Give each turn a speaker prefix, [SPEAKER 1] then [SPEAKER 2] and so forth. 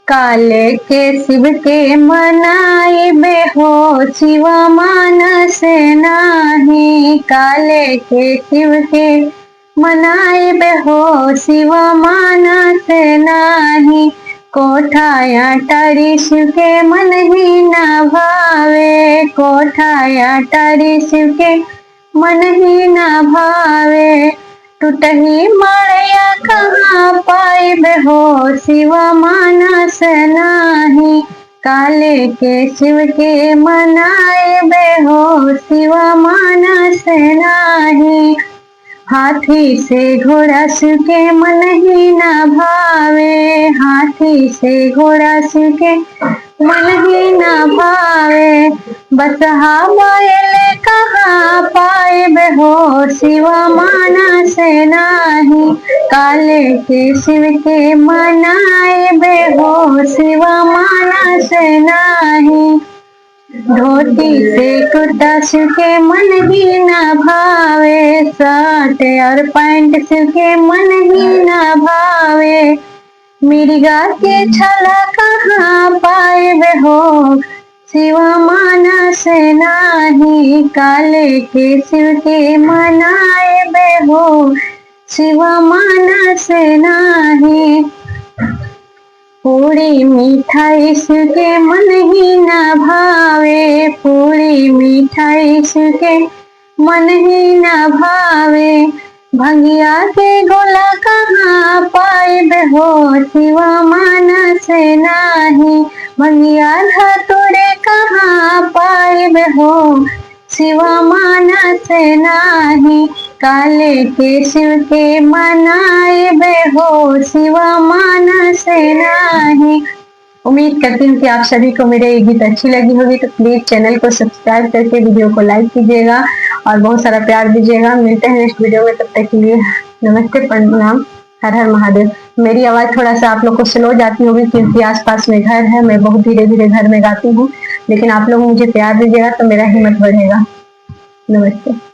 [SPEAKER 1] काले के शिव के मनाइबे हो, शिव मानस नाही। काले के शिव के मनाइबे हो, शिव मानस नाही। कोठाया टारी शिव के मन ही न भावे, कोठाया टारी शिव के मन ही न भावे। टूटही मड़या कहाँ पाइबे हो, शिव मानस नाही। काले के शिव के मनाइबे हो, शिव मानस नाही। हाथी से घोड़ा शिव के मन ही न भावे, हाथी से घोड़ा शिव के मन ही न भावे। बसहा बैल कहाँ पाइबे हो, शिव मानस नाही। काले के शिव के मनाइबे हो, शिव मानस नाही। धोती से कुर्ता शिव के मन ही न भावे, शर्ट और पैंट शिव के मन ही न भावे। मिर्गा के छाला कहाँ पाइबे हो, शिव मानस नाही। काले के शिव के मनाइबे हो, शिव मानस नाही। पूरी मिठाई शिव के मन ही न भावे, पूरी मिठाई शिव के मन ही न भावे। भंगिया के गोला कहाँ पाइबे हो, शिव मानस नाही। भंगिया धतूरे कहाँ पाइबे हो, शिव मानस नाही। काले के शिव के मनाइबे हो, शिव मानस नाही। उम्मीद करती हूँ कि आप सभी को मेरे ये गीत अच्छी लगी होगी, तो प्लीज चैनल को सब्सक्राइब करके वीडियो को लाइक कीजिएगा और बहुत सारा प्यार दीजिएगा। मिलते हैं नेक्स्ट वीडियो में, तब तक के लिए नमस्ते, प्रणाम, हर हर महादेव। मेरी आवाज थोड़ा सा आप लोग को स्लो जाती होगी क्योंकि आसपास में घर है, मैं बहुत धीरे धीरे घर में गाती हूँ, लेकिन आप लोग मुझे प्यार दीजिएगा तो मेरा हिम्मत बढ़ेगा। नमस्ते।